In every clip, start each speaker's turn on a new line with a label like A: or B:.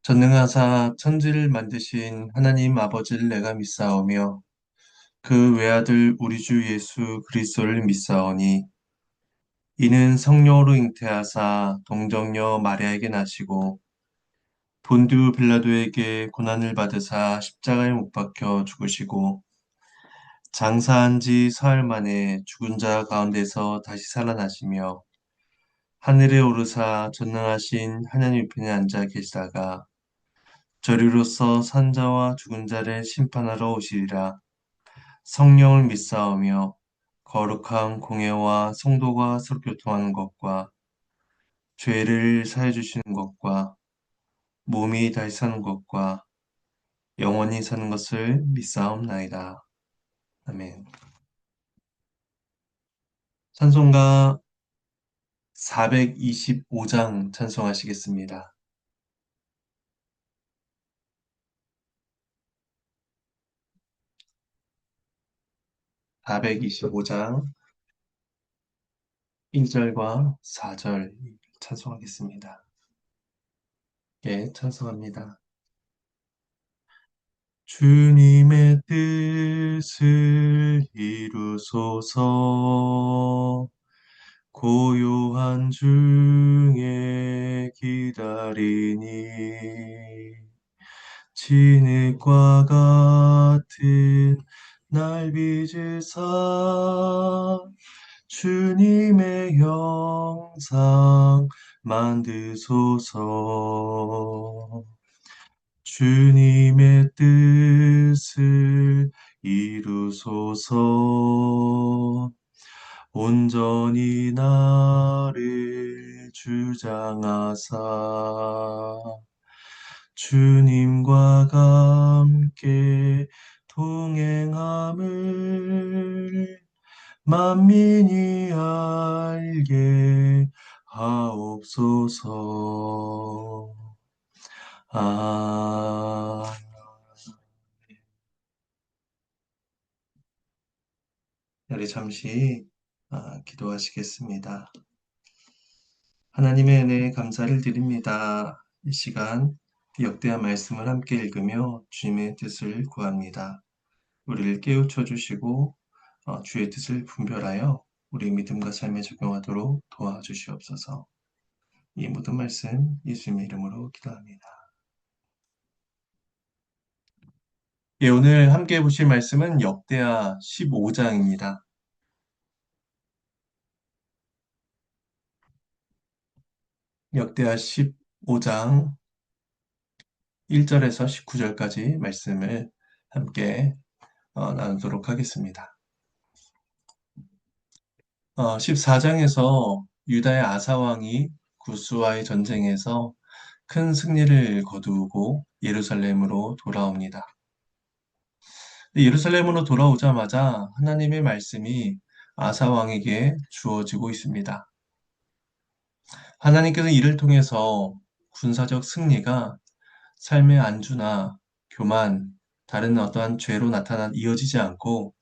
A: 전능하사 천지를 만드신 하나님 아버지를 내가 믿사오며 그 외아들 우리 주 예수 그리스도를 믿사오니 이는 성령으로 잉태하사 동정녀 마리아에게 나시고 본디오 빌라도에게 고난을 받으사 십자가에 못 박혀 죽으시고 장사한 지 사흘 만에 죽은 자 가운데서 다시 살아나시며 하늘에 오르사 전능하신 하나님 우편에 앉아 계시다가 저리로서 산자와 죽은 자를 심판하러 오시리라. 성령을 믿사오며 거룩한 공예와 성도가 서로 교통하는 것과 죄를 사해 주시는 것과 몸이 다시 사는 것과 영원히 사는 것을 믿사옵나이다. 아멘. 찬송가 425장 찬송하시겠습니다. 425장 1절과 4절 찬송하겠습니다. 예, 찬송합니다. 주님의 뜻을 이루소서. 고요한 중에 기다리니 진흙과 같은 날 빚으사 주님의 형상 만드소서. 주님의 뜻을 이루소서. 온전히 나를 주장하사 주님과 함께 동행함을 만민이 알게 하옵소서. 아, 우리 잠시 기도하시겠습니다. 하나님의 은혜에 감사를 드립니다. 이 시간 역대한 말씀을 함께 읽으며 주님의 뜻을 구합니다. 우리를 깨우쳐 주시고 주의 뜻을 분별하여 우리 믿음과 삶에 적용하도록 도와주시옵소서. 이 모든 말씀 예수님의 이름으로 기도합니다. 예, 오늘 함께 보실 말씀은 역대하 15장입니다. 역대하 15장 1절에서 19절까지 말씀을 함께 나누도록 하겠습니다. 14장에서 유다의 아사 왕이 구스와의 전쟁에서 큰 승리를 거두고 예루살렘으로 돌아옵니다. 예루살렘으로 돌아오자마자 하나님의 말씀이 아사 왕에게 주어지고 있습니다. 하나님께서 이를 통해서 군사적 승리가 삶의 안주나 교만, 다른 어떠한 죄로 이어지지 않고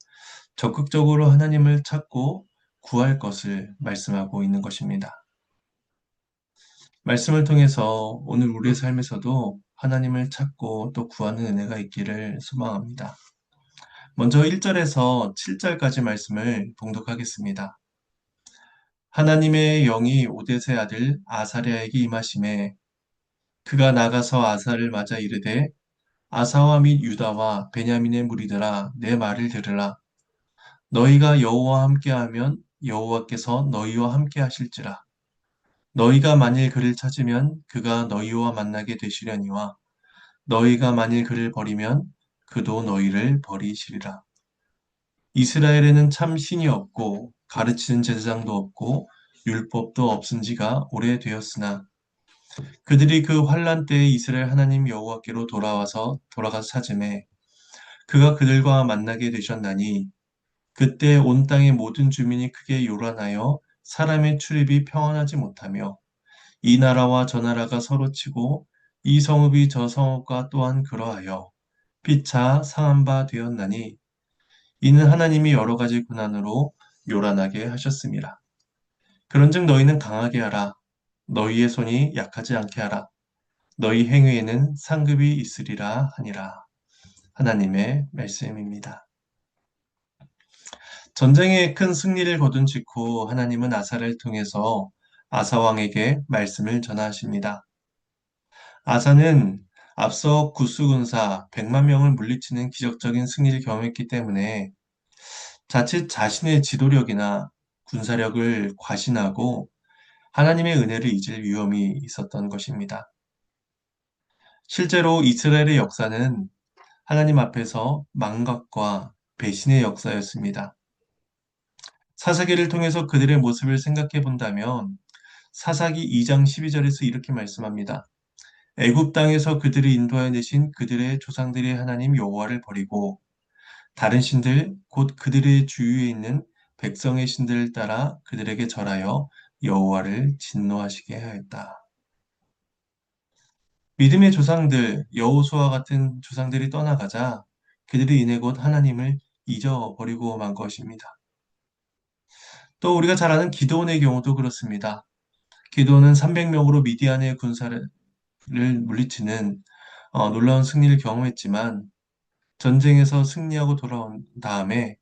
A: 적극적으로 하나님을 찾고 구할 것을 말씀하고 있는 것입니다. 말씀을 통해서 오늘 우리의 삶에서도 하나님을 찾고 또 구하는 은혜가 있기를 소망합니다. 먼저 1절에서 7절까지 말씀을 봉독하겠습니다. 하나님의 영이 오뎃의 아들 아사랴에게 임하심에 그가 나가서 아사를 맞아 이르되 아사와 및 유다와 베냐민의 무리들아 내 말을 들으라. 너희가 여호와와 함께하면 여호와께서 너희와 함께 하실지라. 너희가 만일 그를 찾으면 그가 너희와 만나게 되시려니와 너희가 만일 그를 버리면 그도 너희를 버리시리라. 이스라엘에는 참 신이 없고 가르치는 제사장도 없고 율법도 없은 지가 오래되었으나 그들이 그 환란 때에 이스라엘 하나님 여호와께로 돌아가서 찾음에 그가 그들과 만나게 되셨나니 그때 온 땅의 모든 주민이 크게 요란하여 사람의 출입이 평안하지 못하며 이 나라와 저 나라가 서로 치고 이 성읍이 저 성읍과 또한 그러하여 피차 상한 바 되었나니 이는 하나님이 여러 가지 고난으로 요란하게 하셨습니다. 그런즉 너희는 강하게 하라. 너희의 손이 약하지 않게 하라. 너희 행위에는 상급이 있으리라 하니라. 하나님의 말씀입니다. 전쟁에 큰 승리를 거둔 직후 하나님은 아사를 통해서 아사 왕에게 말씀을 전하십니다. 아사는 앞서 구스 군사 100만 명을 물리치는 기적적인 승리를 경험했기 때문에 자칫 자신의 지도력이나 군사력을 과신하고 하나님의 은혜를 잊을 위험이 있었던 것입니다. 실제로 이스라엘의 역사는 하나님 앞에서 망각과 배신의 역사였습니다. 사사기를 통해서 그들의 모습을 생각해 본다면 사사기 2장 12절에서 이렇게 말씀합니다. 애굽 땅에서 그들을 인도하여 내신 그들의 조상들의 하나님 여호와를 버리고 다른 신들 곧 그들의 주위에 있는 백성의 신들을 따라 그들에게 절하여 여호와를 진노하시게 하였다. 믿음의 조상들 여호수아와 같은 조상들이 떠나가자 그들이 이내 곧 하나님을 잊어버리고 만 것입니다. 또 우리가 잘 아는 기드온의 경우도 그렇습니다. 기드온은 300명으로 미디안의 군사를 물리치는 놀라운 승리를 경험했지만 전쟁에서 승리하고 돌아온 다음에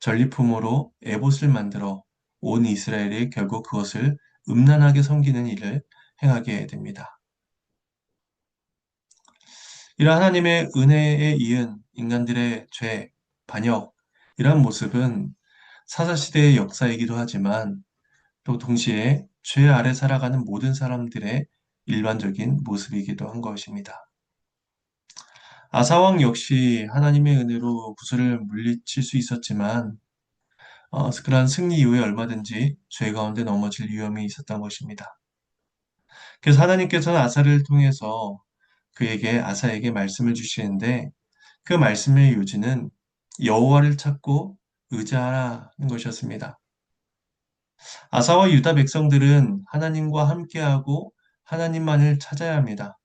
A: 전리품으로 에봇을 만들어 온 이스라엘이 결국 그것을 음란하게 섬기는 일을 행하게 됩니다. 이러한 하나님의 은혜에 이은 인간들의 죄, 반역, 이러한 모습은 사사시대의 역사이기도 하지만 또 동시에 죄 아래 살아가는 모든 사람들의 일반적인 모습이기도 한 것입니다. 아사왕 역시 하나님의 은혜로 구슬을 물리칠 수 있었지만 그러한 승리 이후에 얼마든지 죄 가운데 넘어질 위험이 있었던 것입니다. 그래서 하나님께서는 아사를 통해서 아사에게 말씀을 주시는데 그 말씀의 요지는 여호와를 찾고 의지하라는 것이었습니다. 아사와 유다 백성들은 하나님과 함께하고 하나님만을 찾아야 합니다.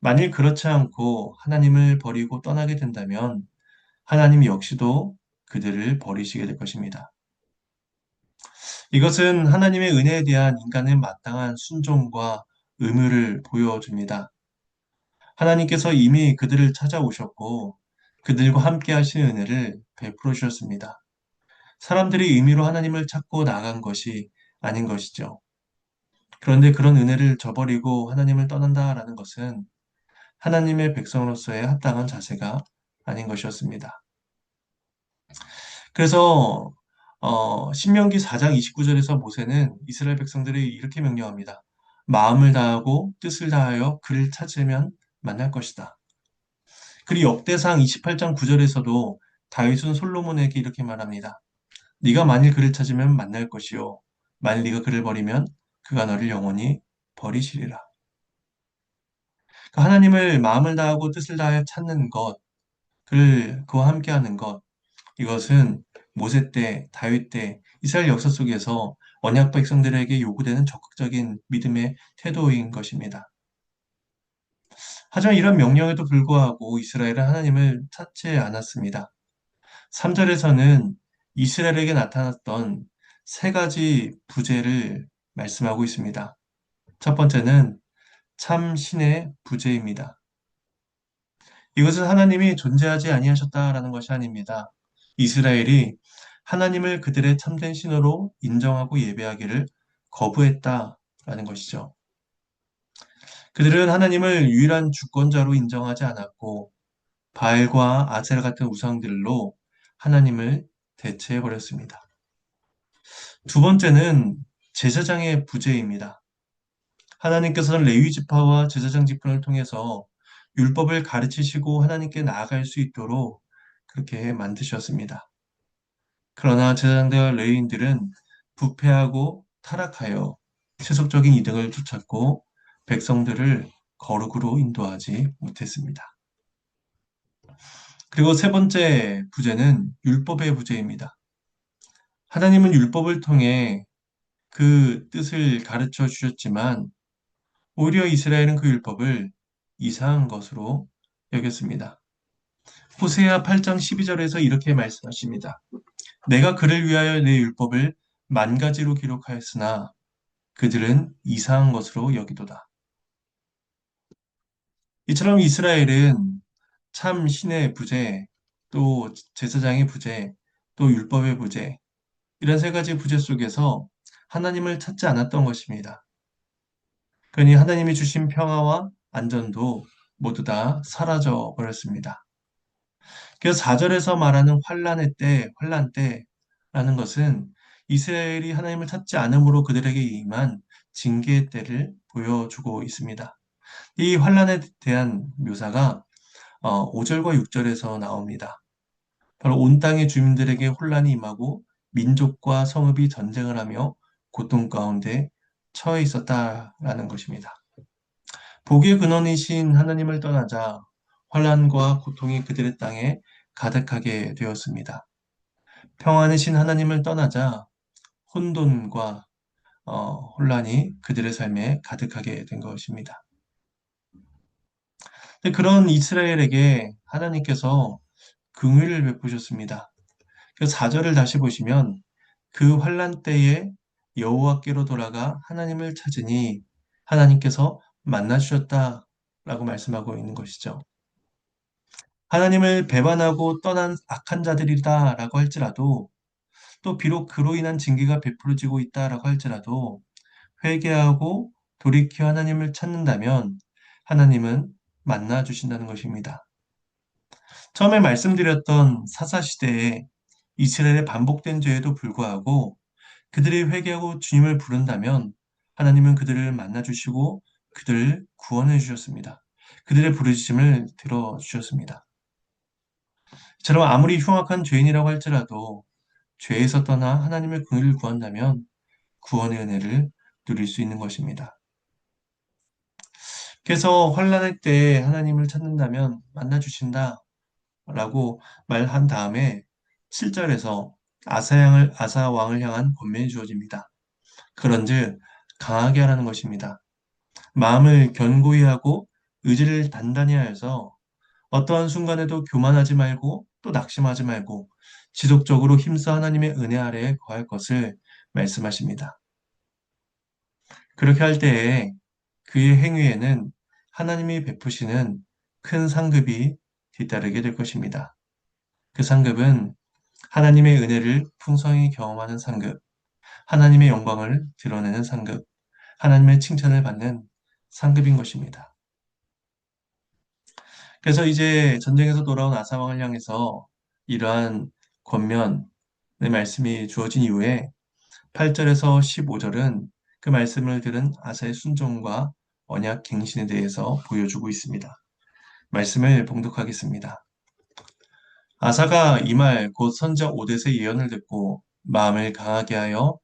A: 만일 그렇지 않고 하나님을 버리고 떠나게 된다면 하나님 역시도 그들을 버리시게 될 것입니다. 이것은 하나님의 은혜에 대한 인간의 마땅한 순종과 의무를 보여줍니다. 하나님께서 이미 그들을 찾아오셨고 그들과 함께 하신 은혜를 베풀어 주셨습니다. 사람들이 의미로 하나님을 찾고 나아간 것이 아닌 것이죠. 그런데 그런 은혜를 저버리고 하나님을 떠난다라는 것은 하나님의 백성으로서의 합당한 자세가 아닌 것이었습니다. 그래서 신명기 4장 29절에서 모세는 이스라엘 백성들이 이렇게 명령합니다. 마음을 다하고 뜻을 다하여 그를 찾으면 만날 것이다. 그리고 역대상 28장 9절에서도 다윗은 솔로몬에게 이렇게 말합니다. 네가 만일 그를 찾으면 만날 것이요 만일 네가 그를 버리면 그가 너를 영원히 버리시리라. 그러니까 하나님을 마음을 다하고 뜻을 다하여 찾는 것, 그와 함께하는 것, 이것은 모세 때, 다윗 때, 이스라엘 역사 속에서 언약 백성들에게 요구되는 적극적인 믿음의 태도인 것입니다. 하지만 이런 명령에도 불구하고 이스라엘은 하나님을 찾지 않았습니다. 3절에서는 이스라엘에게 나타났던 세 가지 부재를 말씀하고 있습니다. 첫 번째는 참 신의 부재입니다. 이것은 하나님이 존재하지 아니하셨다라는 것이 아닙니다. 이스라엘이 하나님을 그들의 참된 신으로 인정하고 예배하기를 거부했다라는 것이죠. 그들은 하나님을 유일한 주권자로 인정하지 않았고 바알과 아셀 같은 우상들로 하나님을 대체해 버렸습니다. 두 번째는 제사장의 부재입니다. 하나님께서는 레위 지파와 제사장 지파를 통해서 율법을 가르치시고 하나님께 나아갈 수 있도록 그렇게 만드셨습니다. 그러나 제사장들과 레위인들은 부패하고 타락하여 세속적인 이득을 쫓았고 백성들을 거룩으로 인도하지 못했습니다. 그리고 세 번째 부재는 율법의 부재입니다. 하나님은 율법을 통해 그 뜻을 가르쳐 주셨지만 오히려 이스라엘은 그 율법을 이상한 것으로 여겼습니다. 호세아 8장 12절에서 이렇게 말씀하십니다. 내가 그를 위하여 내 율법을 만 가지로 기록하였으나 그들은 이상한 것으로 여기도다. 이처럼 이스라엘은 참 신의 부재, 또 제사장의 부재, 또 율법의 부재, 이런 세 가지 부재 속에서 하나님을 찾지 않았던 것입니다. 그러니 하나님이 주신 평화와 안전도 모두 다 사라져 버렸습니다. 그래서 4절에서 말하는 환란의 때, 환란 때라는 것은 이스라엘이 하나님을 찾지 않음으로 그들에게 임한 징계의 때를 보여주고 있습니다. 이 환란에 대한 묘사가 5절과 6절에서 나옵니다. 바로 온 땅의 주민들에게 혼란이 임하고 민족과 성읍이 전쟁을 하며 고통 가운데 처해 있었다라는 것입니다. 복의 근원이신 하나님을 떠나자 환란과 고통이 그들의 땅에 가득하게 되었습니다. 평안이신 하나님을 떠나자 혼돈과 혼란이 그들의 삶에 가득하게 된 것입니다. 그런 이스라엘에게 하나님께서 긍휼을 베푸셨습니다. 그 4절을 다시 보시면 그 환란 때에 여호와께로 돌아가 하나님을 찾으니 하나님께서 만나 주셨다라고 말씀하고 있는 것이죠. 하나님을 배반하고 떠난 악한 자들이다라고 할지라도 또 비록 그로 인한 징계가 베풀어지고 있다라고 할지라도 회개하고 돌이켜 하나님을 찾는다면 하나님은 만나 주신다는 것입니다. 처음에 말씀드렸던 사사시대에 이스라엘의 반복된 죄에도 불구하고 그들이 회개하고 주님을 부른다면 하나님은 그들을 만나 주시고 그들을 구원해 주셨습니다. 그들의 부르짖음을 들어 주셨습니다. 저럼 아무리 흉악한 죄인이라고 할지라도 죄에서 떠나 하나님의 긍휼을 구한다면 구원의 은혜를 누릴 수 있는 것입니다. 그래서 환난의 때에 하나님을 찾는다면 만나 주신다 라고 말한 다음에 7절에서 아사 왕을 향한 권면이 주어집니다. 그런즉 강하게 하라는 것입니다. 마음을 견고히 하고 의지를 단단히 하여서 어떠한 순간에도 교만하지 말고 또 낙심하지 말고 지속적으로 힘써 하나님의 은혜 아래에 거할 것을 말씀하십니다. 그렇게 할 때에 그의 행위에는 하나님이 베푸시는 큰 상급이 뒤따르게 될 것입니다. 그 상급은 하나님의 은혜를 풍성히 경험하는 상급, 하나님의 영광을 드러내는 상급, 하나님의 칭찬을 받는 상급인 것입니다. 그래서 이제 전쟁에서 돌아온 아사왕을 향해서 이러한 권면의 말씀이 주어진 이후에 8절에서 15절은 그 말씀을 들은 아사의 순종과 언약 갱신에 대해서 보여주고 있습니다. 말씀을 봉독하겠습니다. 아사가 이 말 곧 선지자 오뎃의 예언을 듣고 마음을 강하게 하여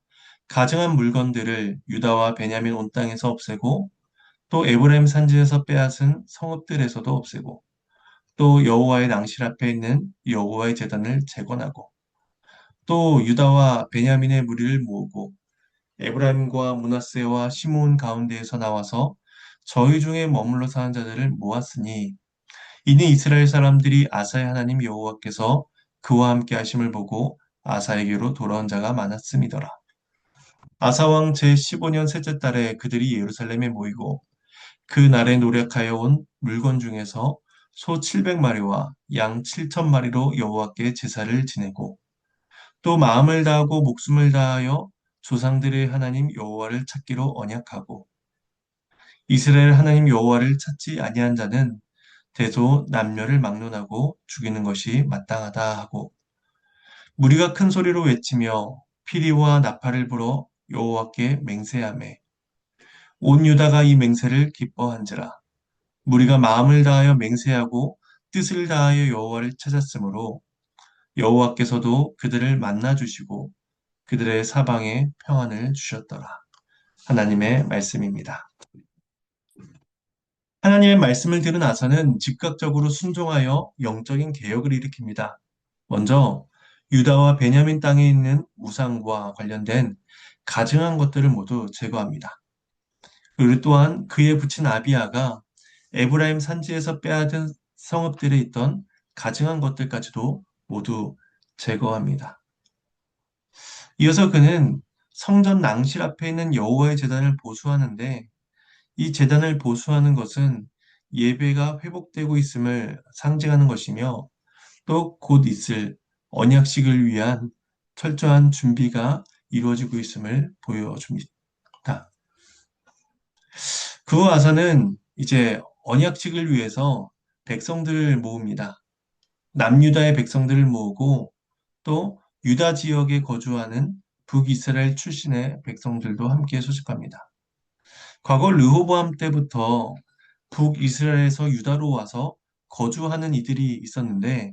A: 가증한 물건들을 유다와 베냐민 온 땅에서 없애고 또 에브라임 산지에서 빼앗은 성읍들에서도 없애고 또 여호와의 낭실 앞에 있는 여호와의 제단을 재건하고 또 유다와 베냐민의 무리를 모으고 에브라임과 므낫세와 시므온 가운데에서 나와서 저희 중에 머물러 사는 자들을 모았으니 이는 이스라엘 사람들이 아사의 하나님 여호와께서 그와 함께 하심을 보고 아사에게로 돌아온 자가 많았음이더라. 아사 왕 제15년 셋째 달에 그들이 예루살렘에 모이고 그 날에 노력하여 온 물건 중에서 소 700마리와 양 7,000마리로 여호와께 제사를 지내고 또 마음을 다하고 목숨을 다하여 조상들의 하나님 여호와를 찾기로 언약하고 이스라엘 하나님 여호와를 찾지 아니한 자는 대소 남녀를 막론하고 죽이는 것이 마땅하다 하고 무리가 큰 소리로 외치며 피리와 나팔을 불어 여호와께 맹세하매 온 유다가 이 맹세를 기뻐한지라 무리가 마음을 다하여 맹세하고 뜻을 다하여 여호와를 찾았으므로 여호와께서도 그들을 만나 주시고 그들의 사방에 평안을 주셨더라. 하나님의 말씀입니다. 하나님의 말씀을 들은 아사는 즉각적으로 순종하여 영적인 개혁을 일으킵니다. 먼저 유다와 베냐민 땅에 있는 우상과 관련된 가증한 것들을 모두 제거합니다. 그리고 또한 그에 붙인 아비아가 에브라임 산지에서 빼앗은 성읍들에 있던 가증한 것들까지도 모두 제거합니다. 이어서 그는 성전 낭실 앞에 있는 여호와의 제단을 보수하는데 이 제단을 보수하는 것은 예배가 회복되고 있음을 상징하는 것이며 또 곧 있을 언약식을 위한 철저한 준비가 이루어지고 있음을 보여줍니다. 그 후 아사는 이제 언약식을 위해서 백성들을 모읍니다. 남유다의 백성들을 모으고 또 유다 지역에 거주하는 북이스라엘 출신의 백성들도 함께 소집합니다. 과거 르호보암 때부터 북이스라엘에서 유다로 와서 거주하는 이들이 있었는데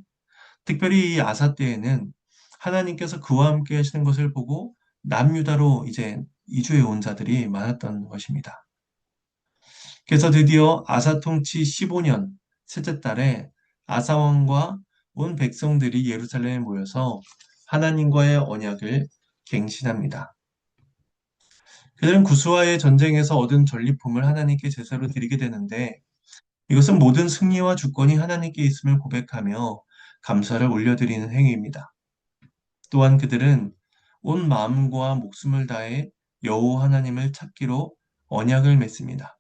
A: 특별히 이 아사 때에는 하나님께서 그와 함께 하시는 것을 보고 남유다로 이제 이주해 온 자들이 많았던 것입니다. 그래서 드디어 아사 통치 15년 셋째 달에 아사 왕과 온 백성들이 예루살렘에 모여서 하나님과의 언약을 갱신합니다. 그들은 구스와의 전쟁에서 얻은 전리품을 하나님께 제사로 드리게 되는데 이것은 모든 승리와 주권이 하나님께 있음을 고백하며 감사를 올려드리는 행위입니다. 또한 그들은 온 마음과 목숨을 다해 여호와 하나님을 찾기로 언약을 맺습니다.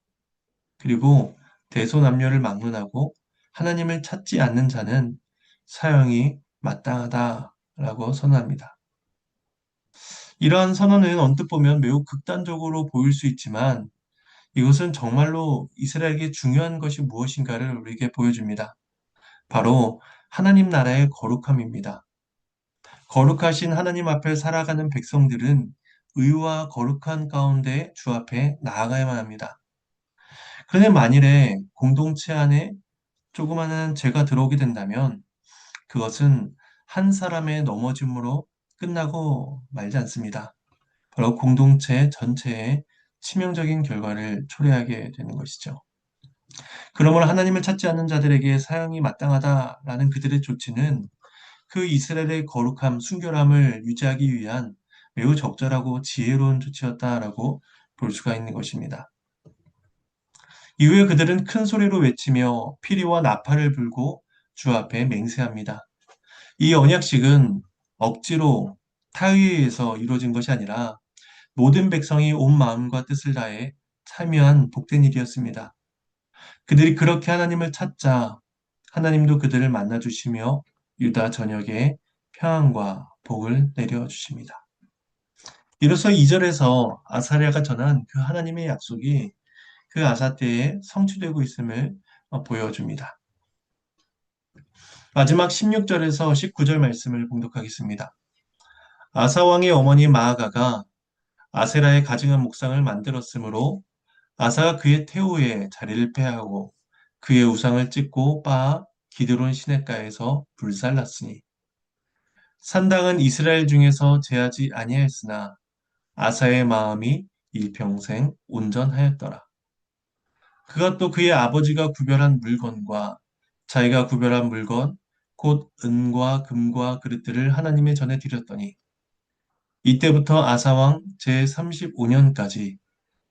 A: 그리고 대소남녀를 막론하고 하나님을 찾지 않는 자는 사형이 마땅하다라고 선언합니다. 이러한 선언은 언뜻 보면 매우 극단적으로 보일 수 있지만 이것은 정말로 이스라엘에게 중요한 것이 무엇인가를 우리에게 보여줍니다. 바로 하나님 나라의 거룩함입니다. 거룩하신 하나님 앞에 살아가는 백성들은 의와 거룩한 가운데 주 앞에 나아가야만 합니다. 그런데 만일에 공동체 안에 조그마한 죄가 들어오게 된다면 그것은 한 사람의 넘어짐으로 끝나고 말지 않습니다. 바로 공동체 전체에 치명적인 결과를 초래하게 되는 것이죠. 그러므로 하나님을 찾지 않는 자들에게 사형이 마땅하다라는 그들의 조치는 그 이스라엘의 거룩함, 순결함을 유지하기 위한 매우 적절하고 지혜로운 조치였다라고 볼 수가 있는 것입니다. 이후에 그들은 큰 소리로 외치며 피리와 나팔을 불고 주 앞에 맹세합니다. 이 언약식은 억지로 타의에서 이루어진 것이 아니라 모든 백성이 온 마음과 뜻을 다해 참여한 복된 일이었습니다. 그들이 그렇게 하나님을 찾자 하나님도 그들을 만나 주시며 유다 전역에 평안과 복을 내려 주십니다. 이로써 2절에서 아사랴가 전한 그 하나님의 약속이 그 아사 때에 성취되고 있음을 보여줍니다. 마지막 16절에서 19절 말씀을 봉독하겠습니다. 아사 왕의 어머니 마아가가 아세라의 가증한 목상을 만들었으므로 아사가 그의 태우에 자리를 패하고 그의 우상을 찢고 빻아 기드론 시냇가에서 불살랐으니 산당은 이스라엘 중에서 제하지 아니하였으나 아사의 마음이 일평생 온전하였더라. 그가 또 그의 아버지가 구별한 물건과 자기가 구별한 물건 곧 은과 금과 그릇들을 하나님의 전에 드렸더니 이때부터 아사왕 제35년까지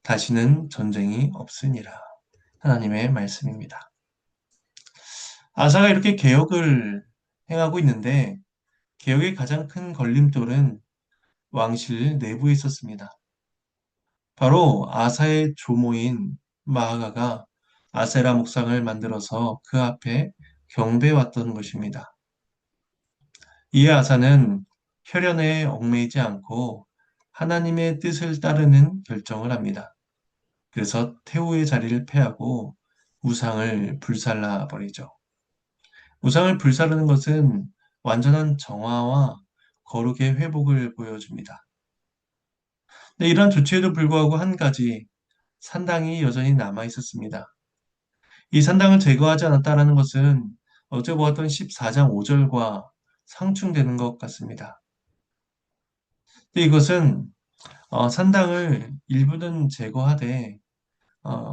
A: 다시는 전쟁이 없으니라. 하나님의 말씀입니다. 아사가 이렇게 개혁을 행하고 있는데 개혁의 가장 큰 걸림돌은 왕실 내부에 있었습니다. 바로 아사의 조모인 마아가가 아세라 목상을 만들어서 그 앞에 경배해 왔던 것입니다. 이에 아사는 혈연에 얽매이지 않고 하나님의 뜻을 따르는 결정을 합니다. 그래서 태우의 자리를 패하고 우상을 불살라 버리죠. 우상을 불사르는 것은 완전한 정화와 거룩의 회복을 보여줍니다. 근데 이러한 조치에도 불구하고 한 가지 산당이 여전히 남아 있었습니다. 이 산당을 제거하지 않았다는 것은 어제 보았던 14장 5절과 상충되는 것 같습니다. 근데 이것은 산당을 일부는 제거하되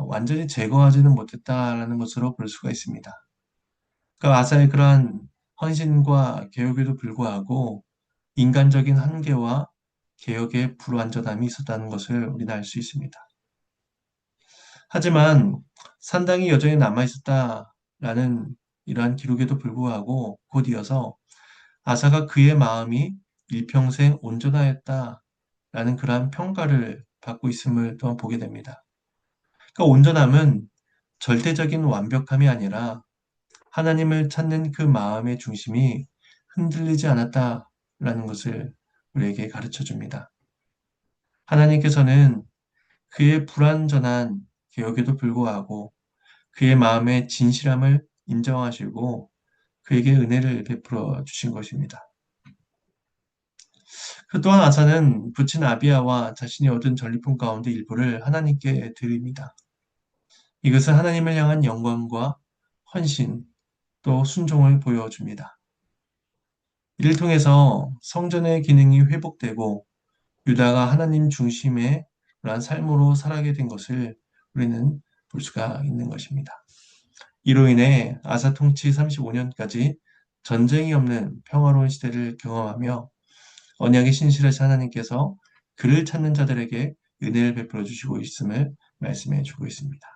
A: 완전히 제거하지는 못했다라는 것으로 볼 수가 있습니다. 그러니까 아사의 그러한 헌신과 개혁에도 불구하고 인간적인 한계와 개혁의 불완전함이 있었다는 것을 우리는 알 수 있습니다. 하지만 산당이 여전히 남아있었다라는 이러한 기록에도 불구하고 곧 이어서 아사가 그의 마음이 일평생 온전하였다라는 그러한 평가를 받고 있음을 또한 보게 됩니다. 그러니까 온전함은 절대적인 완벽함이 아니라 하나님을 찾는 그 마음의 중심이 흔들리지 않았다라는 것을 우리에게 가르쳐 줍니다. 하나님께서는 그의 불완전한 개혁에도 불구하고 그의 마음의 진실함을 인정하시고 그에게 은혜를 베풀어 주신 것입니다. 그 또한 아사는 부친 아비야와 자신이 얻은 전리품 가운데 일부를 하나님께 드립니다. 이것은 하나님을 향한 영광과 헌신, 또 순종을 보여줍니다. 이를 통해서 성전의 기능이 회복되고 유다가 하나님 중심의 그러한 삶으로 살아가게 된 것을 우리는 볼 수가 있는 것입니다. 이로 인해 아사 통치 35년까지 전쟁이 없는 평화로운 시대를 경험하며 언약의 신실하신 하나님께서 그를 찾는 자들에게 은혜를 베풀어 주시고 있음을 말씀해 주고 있습니다.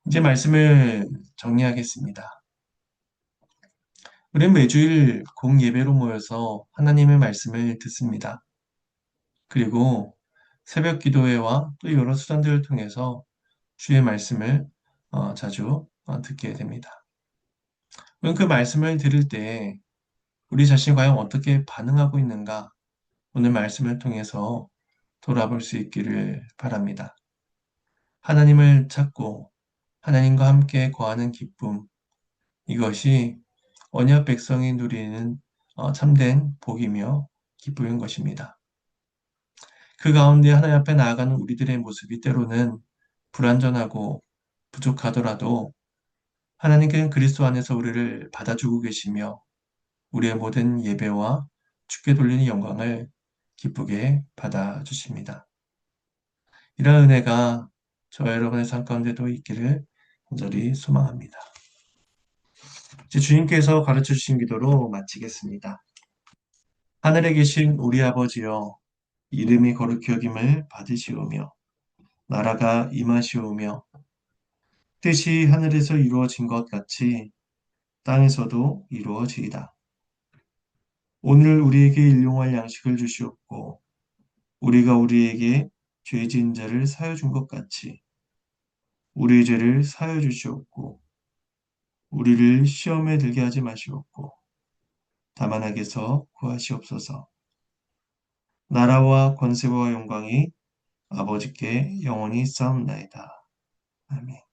A: 이제 말씀을 정리하겠습니다. 우리는 매주일 공예배로 모여서 하나님의 말씀을 듣습니다. 그리고 새벽 기도회와 또 여러 수단들을 통해서 주의 말씀을 자주 듣게 됩니다. 그 말씀을 들을 때 우리 자신이 과연 어떻게 반응하고 있는가 오늘 말씀을 통해서 돌아볼 수 있기를 바랍니다. 하나님을 찾고 하나님과 함께 거하는 기쁨, 이것이 언약 백성이 누리는 참된 복이며 기쁨인 것입니다. 그 가운데 하나님 앞에 나아가는 우리들의 모습이 때로는 불완전하고 부족하더라도 하나님께는 그리스도 안에서 우리를 받아주고 계시며 우리의 모든 예배와 주께 돌리는 영광을 기쁘게 받아주십니다. 이러한 은혜가 저와 여러분의 삶 가운데도 있기를 간절히 소망합니다. 이제 주님께서 가르쳐 주신 기도로 마치겠습니다. 하늘에 계신 우리 아버지여, 이름이 거룩히 여김을 받으시오며 나라가 임하시오며 뜻이 하늘에서 이루어진 것 같이 땅에서도 이루어지이다. 오늘 우리에게 일용할 양식을 주시옵고 우리가 우리에게 죄 지은 자를 사여 준 것 같이 우리의 죄를 사여 주시옵고 우리를 시험에 들게 하지 마시옵고 다만 악에서 구하시옵소서. 나라와 권세와 영광이 아버지께 영원히 쌓옵나이다. 아멘.